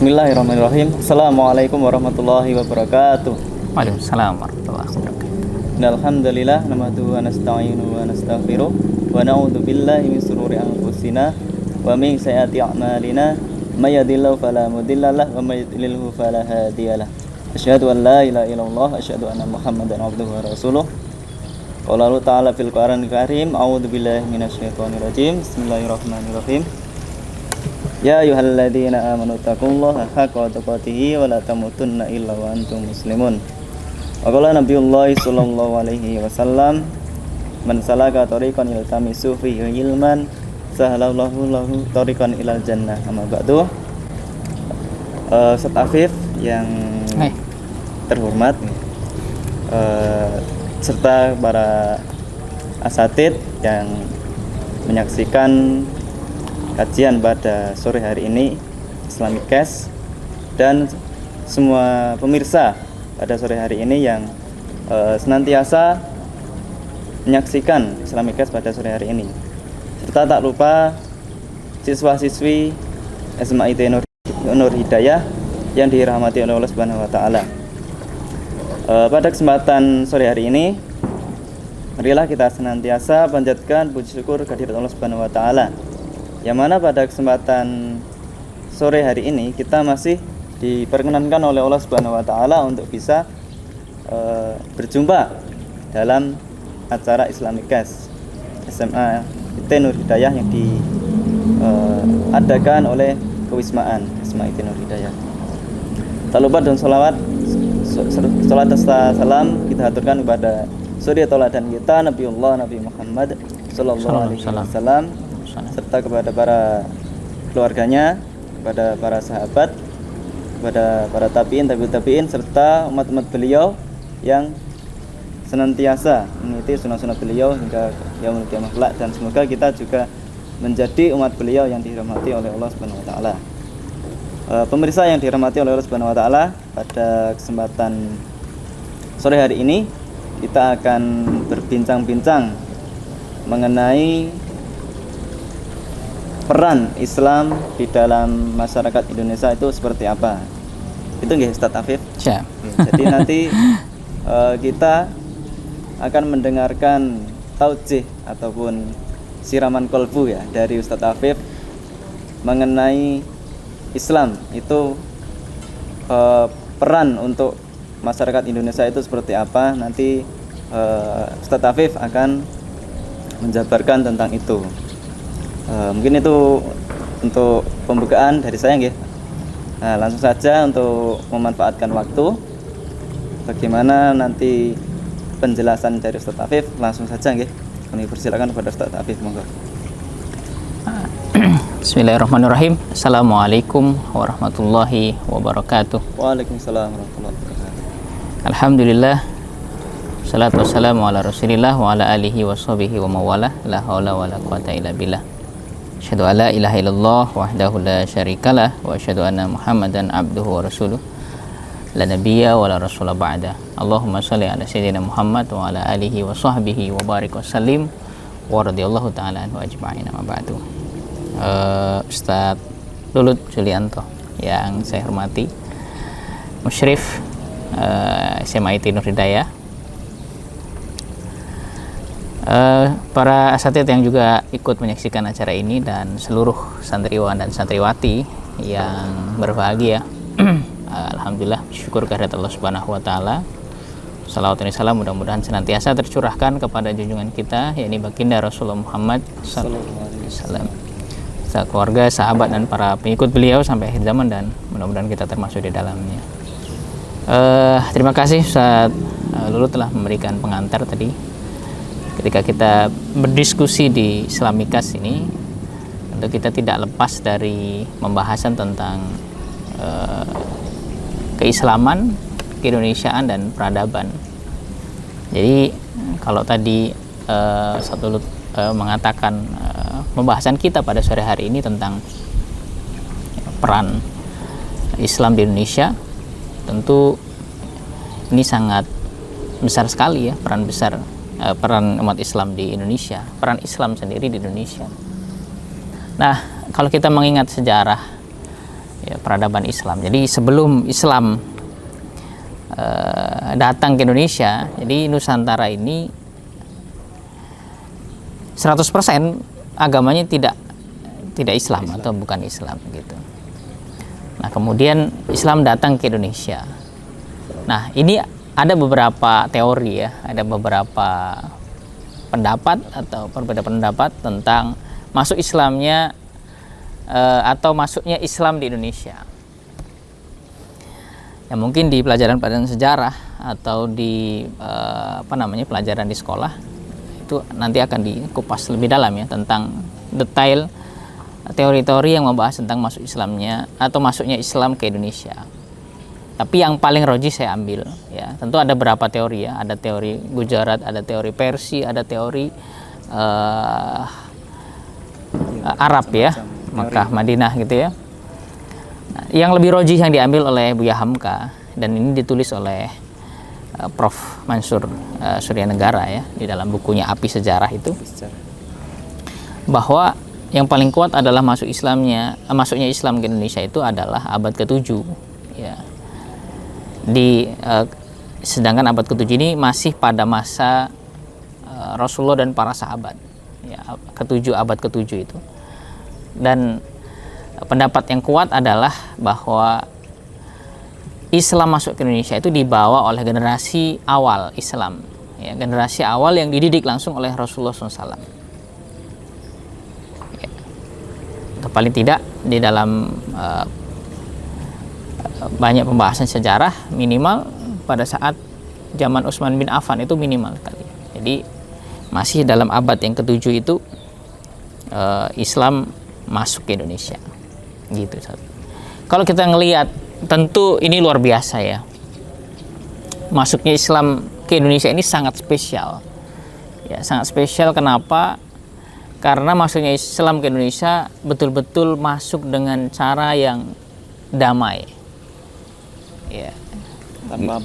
Bismillahirrahmanirrahim. Assalamualaikum warahmatullahi wabarakatuh. Waalaikumsalam warahmatullahi wabarakatuh. Alhamdulillah nahmaduhu wa nasta'inu wa nastaghfiruh wa na'udzu billahi min shururi anfusina wa min sayyiati a'malina may yahdihillahu fala mudhillalah wa may yudlilhu fala hadiyalah. Asyhadu an la ilaha illallah wa asyhadu anna Muhammadan abduhu wa rasuluh. Qala Allah ta'ala fil Qur'anil Karim, a'udzu billahi minasyaitonir rajim. Bismillahirrahmanirrahim. Ya ayyuhalladzina amanu taqullaha haqqa tuqatih wa la tamutunna illa wa antum muslimun. Wa qala Nabiyullah sallallahu alaihi wasallam, man salaka tariqan yaltamisu fihi ilman sahalallahu lahu tariqan ilal jannah. Amma ba'du. Ustaz Afif yang terhormat, serta para asatid yang menyaksikan kajian pada sore hari ini Islamic Cast, dan semua pemirsa pada sore hari ini yang senantiasa menyaksikan Islamic Cast pada sore hari ini, serta tak lupa siswa-siswi SMIT Nur Hidayah yang dirahmati oleh Allah Subhanahu wa taala. Pada kesempatan sore hari ini, marilah kita senantiasa panjatkan puji syukur kehadirat Allah Subhanahu wa taala, yang mana pada kesempatan sore hari ini kita masih diperkenankan oleh Allah Subhanahu wa taala untuk bisa berjumpa dalam acara Islamic Cast SMIT Nur Hidayah yang diadakan oleh Kewismaan SMIT Nur Hidayah. Tak lupa dan salawat dan salam kita haturkan kepada suri tauladan kita Nabiullah Nabi Muhammad sallallahu alaihi wasallam, serta kepada para keluarganya, kepada para sahabat, kepada para tabi'in, tabi'in, serta umat-umat beliau yang senantiasa mengikuti sunnah-sunnah beliau hingga yaumul qiyamah kelak, dan semoga kita juga menjadi umat beliau yang dirahmati oleh Allah Subhanahu wa taala. Pemirsa yang dirahmati oleh Allah Subhanahu wa taala, pada kesempatan sore hari ini kita akan berbincang-bincang mengenai peran Islam di dalam masyarakat Indonesia itu seperti apa. Itu nggih Ustaz Afif? Siap. Jadi nanti kita akan mendengarkan taujih ataupun siraman kolbu ya dari Ustaz Afif mengenai Islam itu, peran untuk masyarakat Indonesia itu seperti apa. Nanti Ustaz Afif akan menjabarkan tentang itu. Mungkin itu untuk pembukaan dari saya nggih. Nah, langsung saja untuk memanfaatkan waktu, bagaimana nanti penjelasan dari Ustaz Afif, langsung saja nggih. Kami persilakan kepada Ustaz Afif, monggo. Bismillahirrahmanirrahim. Assalamualaikum warahmatullahi wabarakatuh. Waalaikumsalam warahmatullahi wabarakatuh. Alhamdulillah, salatu wassalamu ala rasulillah wa ala alihi wa sahbihi wa mawalah, la haula wa la quwata illa billah. Asyhadu an la ilaha illallah wahdahu la syarikalah wa asyhadu anna Muhammadan abduhu wa rasuluh la nabiyya wa la rasula ba'da. Allahumma shalli ala sayyidina Muhammad wa ala alihi wa sahbihi wa barik wa sallim wa radhiyallahu ta'ala anhu ajma'in. Amma ba'du. Ustadz Lulut Julianto yang saya hormati, Musyrif SMIT Nur Hidayah, para asatid yang juga ikut menyaksikan acara ini, dan seluruh santriwan dan santriwati yang berbahagia. Alhamdulillah, syukur kehadirat Allah Subhanahu wa taala. Salawat dan salam mudah-mudahan senantiasa tercurahkan kepada junjungan kita, yakni baginda Rasulullah Muhammad sallallahu alaihi wasallam, keluarga, sahabat, dan para pengikut beliau sampai akhir zaman, dan mudah-mudahan kita termasuk di dalamnya. Terima kasih Ustaz Lulut telah memberikan pengantar tadi. Ketika kita berdiskusi di Islamic Cast ini, tentu kita tidak lepas dari pembahasan tentang keislaman, keindonesiaan, dan peradaban. Jadi kalau tadi Ustaz Lulut mengatakan pembahasan kita pada sore hari ini tentang peran Islam di Indonesia, tentu ini sangat besar sekali ya, peran besar peran umat Islam di Indonesia, peran Islam sendiri di Indonesia. Nah, kalau kita mengingat sejarah ya, peradaban Islam. Jadi sebelum Islam datang ke Indonesia, jadi Nusantara ini 100% agamanya tidak Islam atau bukan Islam gitu. Nah, kemudian Islam datang ke Indonesia. Nah, ini ada beberapa teori ya, ada beberapa pendapat atau perbedaan pendapat tentang masuk Islamnya atau masuknya Islam di Indonesia. Ya, mungkin di pelajaran-pelajaran sejarah atau di pelajaran di sekolah itu nanti akan dikupas lebih dalam ya tentang detail teori-teori yang membahas tentang masuk Islamnya atau masuknya Islam ke Indonesia. Tapi yang paling rojih saya ambil ya, tentu ada beberapa teori ya, ada teori Gujarat, ada teori Persia, ada teori Arab ya, Makkah, Madinah gitu ya. Nah, yang lebih rojih yang diambil oleh Buya Hamka, dan ini ditulis oleh Prof. Mansur Suryanegara ya di dalam bukunya Api Sejarah itu, bahwa yang paling kuat adalah masuknya Islam ke Indonesia itu adalah abad ke-7 ya. Sedangkan abad ke-7 ini masih pada masa Rasulullah dan para sahabat ya, abad ke-7 itu. Dan pendapat yang kuat adalah bahwa Islam masuk ke Indonesia itu dibawa oleh generasi awal Islam ya, generasi awal yang dididik langsung oleh Rasulullah SAW ya. Atau paling tidak di dalam banyak pembahasan sejarah, minimal pada saat zaman Utsman bin Affan itu minimal kali. Jadi masih dalam abad yang ke-7 itu Islam masuk ke Indonesia gitu. Kalau kita ngelihat, tentu ini luar biasa ya, masuknya Islam ke Indonesia ini sangat spesial ya, sangat spesial. Kenapa? Karena masuknya Islam ke Indonesia betul-betul masuk dengan cara yang damai ya, tanpa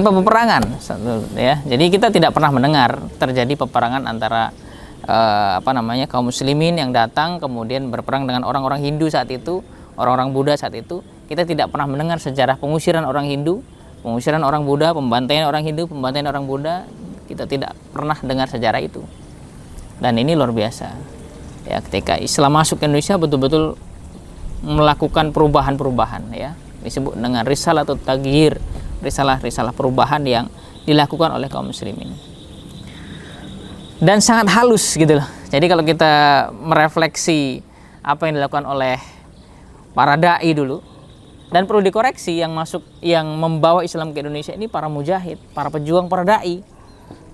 peperangan ya. Jadi kita tidak pernah mendengar terjadi peperangan antara kaum muslimin yang datang kemudian berperang dengan orang-orang Hindu saat itu, orang-orang Buddha saat itu. Kita tidak pernah mendengar sejarah pengusiran orang Hindu, pengusiran orang Buddha, pembantaian orang Hindu, pembantaian orang Buddha. Kita tidak pernah dengar sejarah itu. Dan ini luar biasa ya, ketika Islam masuk ke Indonesia betul-betul melakukan perubahan-perubahan ya, disebut dengan risalah atau taghyir, risalah perubahan yang dilakukan oleh kaum muslimin. Dan sangat halus gitu loh. Jadi kalau kita merefleksi apa yang dilakukan oleh para dai dulu, dan perlu dikoreksi, yang membawa Islam ke Indonesia ini para mujahid, para pejuang, para dai.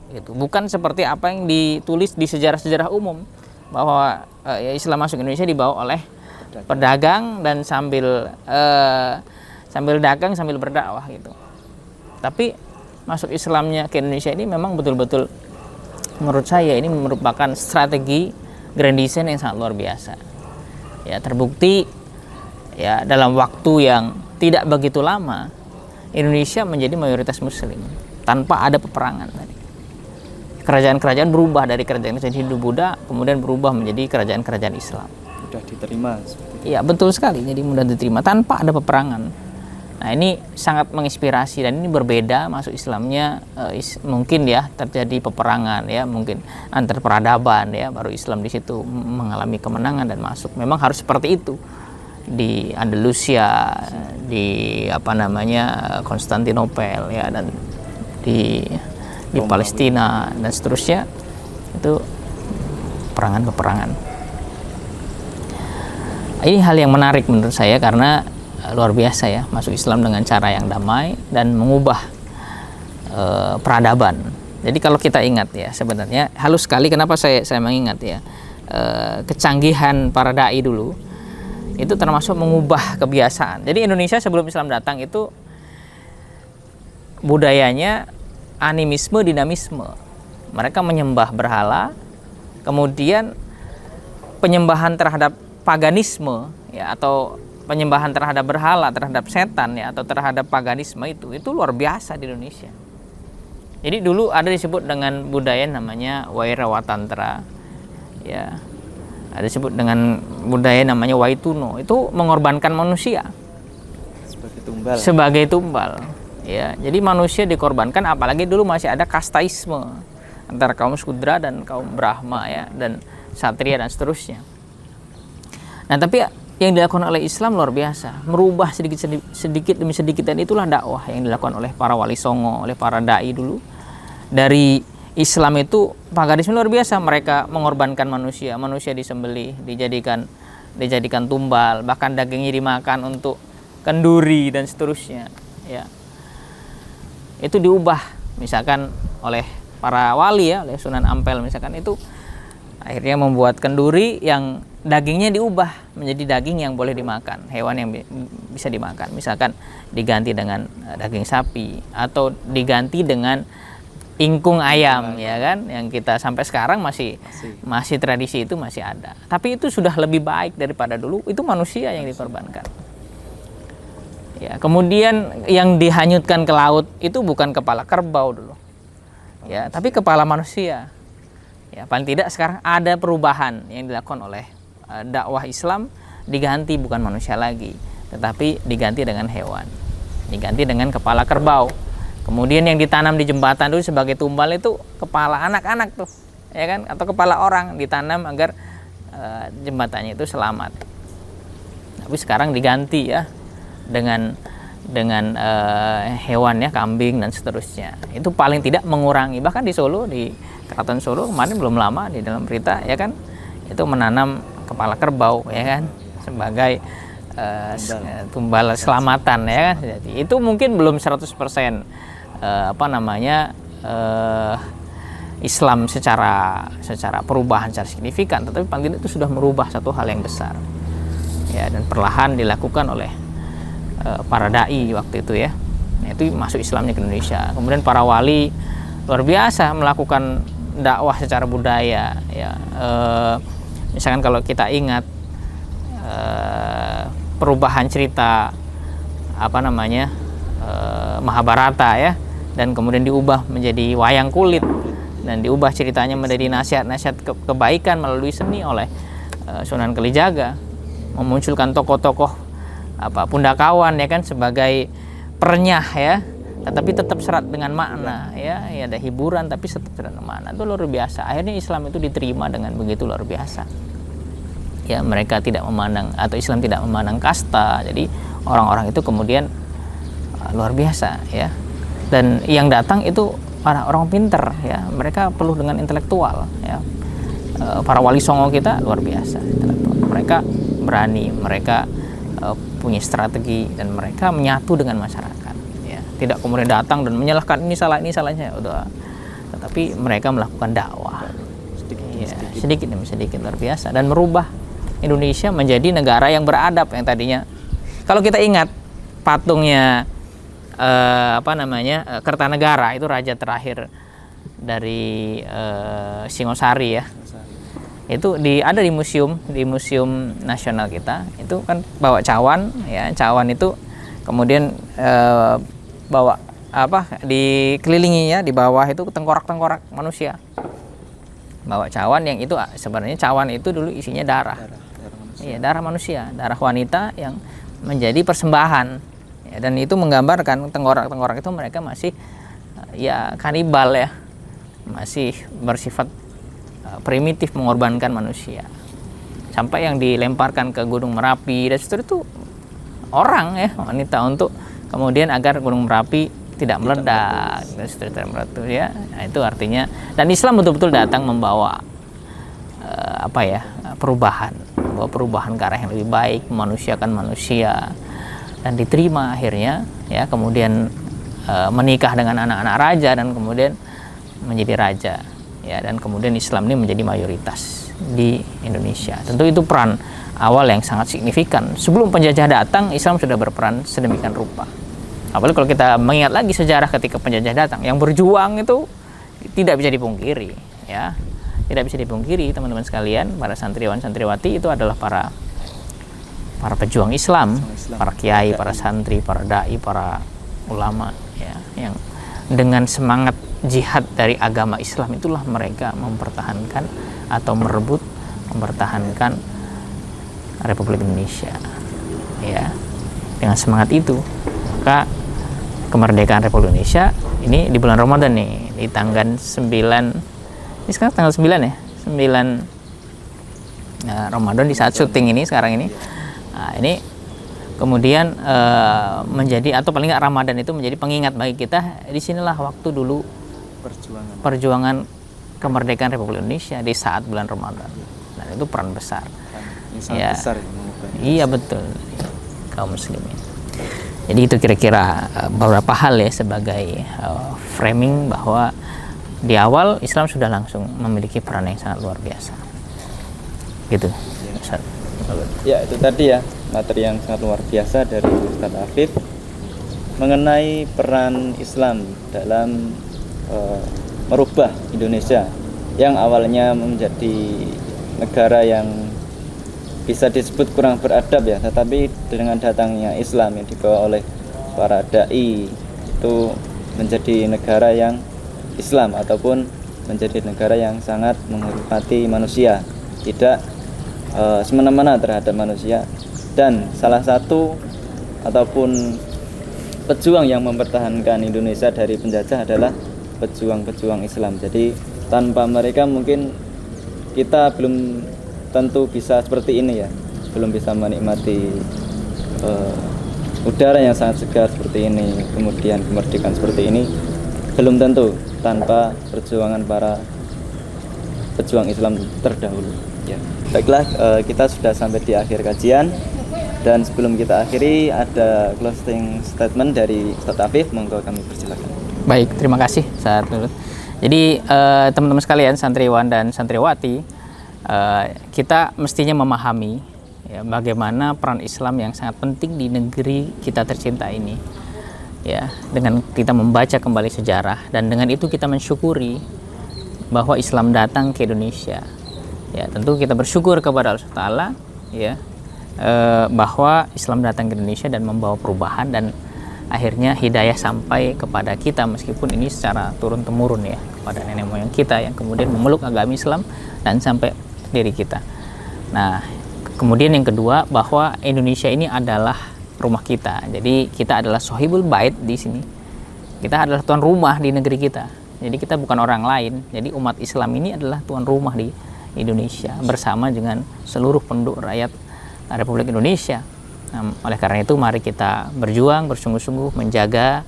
Gitu. Bukan seperti apa yang ditulis di sejarah-sejarah umum bahwa Islam masuk ke Indonesia dibawa oleh pedagang dan sambil dagang sambil berdakwah gitu. Tapi masuk Islamnya ke Indonesia ini memang betul-betul, menurut saya ini merupakan strategi grand design yang sangat luar biasa. Ya, terbukti ya dalam waktu yang tidak begitu lama Indonesia menjadi mayoritas muslim tanpa ada peperangan tadi. Kerajaan-kerajaan berubah dari kerajaan Hindu Buddha kemudian berubah menjadi kerajaan-kerajaan Islam. Mudah diterima seperti itu. Iya, betul sekali. Jadi mudah diterima tanpa ada peperangan. Nah, ini sangat menginspirasi dan ini berbeda masuk Islamnya mungkin ya terjadi peperangan ya, mungkin antar peradaban ya, baru Islam di situ mengalami kemenangan dan masuk. Memang harus seperti itu di Andalusia, di Konstantinopel ya, dan di Palestina dan seterusnya, itu peperangan. Ini hal yang menarik menurut saya karena luar biasa ya, masuk Islam dengan cara yang damai dan mengubah peradaban. Jadi kalau kita ingat ya, sebenarnya halus sekali kenapa saya mengingat ya, kecanggihan para dai dulu itu termasuk mengubah kebiasaan. Jadi Indonesia sebelum Islam datang itu budayanya animisme, dinamisme. Mereka menyembah berhala, kemudian penyembahan terhadap paganisme ya, atau penyembahan terhadap berhala, terhadap setan ya, atau terhadap paganisme itu luar biasa di Indonesia. Jadi dulu ada disebut dengan budaya namanya Wairawatantra ya. Ada disebut dengan budaya namanya Waituno, itu mengorbankan manusia sebagai tumbal. Ya, jadi manusia dikorbankan, apalagi dulu masih ada kastaisme antara kaum Sudra dan kaum Brahma ya, dan Satria dan seterusnya. Nah, tapi yang dilakukan oleh Islam luar biasa, merubah sedikit demi sedikit, dan itulah dakwah yang dilakukan oleh para wali songo, oleh para dai dulu. Dari Islam itu paganisme luar biasa, mereka mengorbankan manusia disembelih, dijadikan tumbal, bahkan dagingnya dimakan untuk kenduri dan seterusnya. Ya, itu diubah, misalkan oleh para wali ya, oleh Sunan Ampel misalkan, itu akhirnya membuat kenduri yang dagingnya diubah menjadi daging yang boleh dimakan, hewan yang bisa dimakan, misalkan diganti dengan daging sapi atau diganti dengan ingkung ayam, ya kan, yang kita sampai sekarang masih tradisi itu masih ada. Tapi itu sudah lebih baik daripada dulu, itu manusia yang dikorbankan. Ya, kemudian yang dihanyutkan ke laut itu bukan kepala kerbau dulu, ya, tapi kepala manusia. Ya, paling tidak sekarang ada perubahan yang dilakukan oleh dakwah Islam, diganti bukan manusia lagi, tetapi diganti dengan hewan, diganti dengan kepala kerbau. Kemudian yang ditanam di jembatan dulu sebagai tumbal itu kepala anak-anak tuh, ya kan, atau kepala orang ditanam agar jembatannya itu selamat. Tapi sekarang diganti ya dengan hewan ya, kambing dan seterusnya. Itu paling tidak mengurangi. Bahkan di Solo, di Keraton Solo kemarin belum lama di dalam berita ya kan, itu menanam kepala kerbau ya kan, sebagai tumbal selamatan ya kan. Jadi itu mungkin belum 100% Islam secara perubahan secara signifikan, tetapi paling tidak itu sudah merubah satu hal yang besar ya, dan perlahan dilakukan oleh para dai waktu itu ya. Nah, itu masuk Islamnya ke Indonesia. Kemudian para wali luar biasa melakukan dakwah secara budaya ya. Misalkan kalau kita ingat perubahan cerita Mahabharata ya, dan kemudian diubah menjadi wayang kulit, dan diubah ceritanya menjadi nasihat-nasihat kebaikan melalui seni oleh Sunan Kalijaga, memunculkan tokoh-tokoh Pundakawan ya kan, sebagai perenyah ya, tetapi tetap serat dengan makna ya, ada hiburan tapi tetap serat dengan makna. Itu luar biasa. Akhirnya Islam itu diterima dengan begitu luar biasa ya. Mereka tidak memandang, atau Islam tidak memandang kasta, jadi orang-orang itu kemudian luar biasa ya. Dan yang datang itu orang pinter ya, mereka penuh dengan intelektual ya. Para wali songo kita luar biasa intelektual, mereka berani, mereka punya strategi, dan mereka menyatu dengan masyarakat ya. Tidak kemudian datang dan menyalahkan ini salahnya udah, tetapi mereka melakukan dakwah sedikit demi sedikit luar biasa, dan merubah Indonesia menjadi negara yang beradab. Yang tadinya kalau kita ingat patungnya Kertanegara, itu raja terakhir dari Singosari ya, itu ada di museum nasional kita, itu kan bawa cawan ya. Cawan itu kemudian bawa dikelilingi ya, di bawah itu tengkorak manusia. Bawa cawan yang itu sebenarnya cawan itu dulu isinya darah. Iya, darah manusia, darah wanita yang menjadi persembahan ya, dan itu menggambarkan tengkorak itu mereka masih ya kanibal ya, masih bersifat primitif, mengorbankan manusia, sampai yang dilemparkan ke Gunung Merapi dan seterusnya itu orang ya, wanita, untuk kemudian agar Gunung Merapi tidak meledak dan seterusnya ya. Nah, itu artinya, dan Islam betul-betul datang membawa perubahan ke arah yang lebih baik, memanusiakan manusia, dan diterima akhirnya ya. Kemudian menikah dengan anak-anak raja dan kemudian menjadi raja ya, dan kemudian Islam ini menjadi mayoritas di Indonesia. Tentu itu peran awal yang sangat signifikan. Sebelum penjajah datang, Islam sudah berperan sedemikian rupa. Apalagi kalau kita mengingat lagi sejarah ketika penjajah datang, yang berjuang itu tidak bisa dipungkiri ya, tidak bisa dipungkiri teman-teman sekalian, para santriwan santriwati itu adalah para pejuang Islam, para kiai, para santri, para dai, para ulama ya, yang dengan semangat jihad dari agama Islam itulah mereka mempertahankan atau merebut mempertahankan Republik Indonesia. Ya, dengan semangat itu, maka kemerdekaan Republik Indonesia ini di bulan Ramadan nih, di tanggal 9, ini sekarang tanggal 9 ya, 9 Ramadan di saat syuting ini sekarang ini. Nah, ini kemudian menjadi, atau paling nggak Ramadan itu menjadi pengingat bagi kita, disinilah waktu dulu perjuangan kemerdekaan Republik Indonesia di saat bulan Ramadan, dan itu peran besar. Ya, besar, iya betul, kaum muslimin. Jadi itu kira-kira beberapa hal ya sebagai framing bahwa di awal Islam sudah langsung memiliki peran yang sangat luar biasa. Gitu. Ya, itu tadi ya materi yang sangat luar biasa dari Ustaz Afif mengenai peran Islam dalam merubah Indonesia yang awalnya menjadi negara yang bisa disebut kurang beradab ya, tetapi dengan datangnya Islam yang dibawa oleh para dai itu menjadi negara yang Islam, ataupun menjadi negara yang sangat menghormati manusia, tidak semena-mena terhadap manusia. Dan salah satu ataupun pejuang yang mempertahankan Indonesia dari penjajah adalah pejuang-pejuang Islam. Jadi tanpa mereka mungkin kita belum tentu bisa seperti ini ya, belum bisa menikmati udara yang sangat segar seperti ini, kemudian kemerdekaan seperti ini, belum tentu tanpa perjuangan para pejuang Islam terdahulu ya. Baiklah, kita sudah sampai di akhir kajian, dan sebelum kita akhiri ada closing statement dari Ustaz Afif, monggo kami persilakan. Baik, terima kasih Ustaz Lulut. Jadi teman-teman sekalian, santriwan dan santriwati, kita mestinya memahami ya, bagaimana peran Islam yang sangat penting di negeri kita tercinta ini. Ya, dengan kita membaca kembali sejarah, dan dengan itu kita mensyukuri bahwa Islam datang ke Indonesia. Ya, tentu kita bersyukur kepada Allah Taala ya, bahwa Islam datang ke Indonesia dan membawa perubahan, dan akhirnya hidayah sampai kepada kita, meskipun ini secara turun temurun ya, kepada nenek moyang kita yang kemudian memeluk agama Islam dan sampai diri kita. Nah, kemudian yang kedua, bahwa Indonesia ini adalah rumah kita. Jadi kita adalah sohibul bait di sini. Kita adalah tuan rumah di negeri kita. Jadi kita bukan orang lain. Jadi umat Islam ini adalah tuan rumah di Indonesia bersama dengan seluruh penduduk rakyat Republik Indonesia. Nah, oleh karena itu mari kita berjuang bersungguh-sungguh menjaga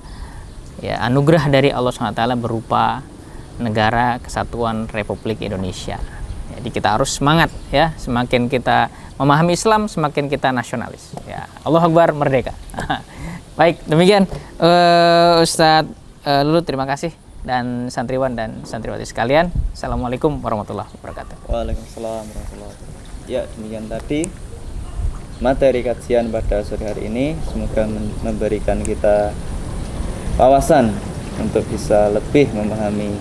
ya, anugerah dari Allah SWT berupa negara kesatuan Republik Indonesia. Jadi kita harus semangat ya, semakin kita memahami Islam semakin kita nasionalis ya. Allahu Akbar, merdeka. Baik, demikian Ustadz Lulut, terima kasih, dan santriwan dan santriwati sekalian, assalamualaikum warahmatullahi wabarakatuh. Waalaikumsalam warahmatullahi wabarakatuh. Ya, demikian tadi materi kajian pada sore hari ini. Semoga memberikan kita wawasan untuk bisa lebih memahami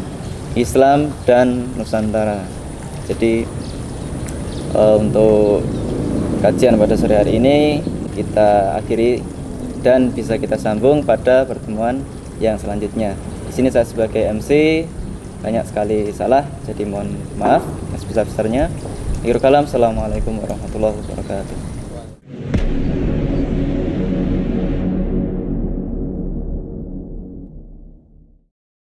Islam dan Nusantara. Jadi untuk kajian pada sore hari ini kita akhiri, dan bisa kita sambung pada pertemuan yang selanjutnya. Di sini saya sebagai MC banyak sekali salah, jadi mohon maaf sebesar-besarnya. Akhirul kalam, assalamualaikum warahmatullahi wabarakatuh.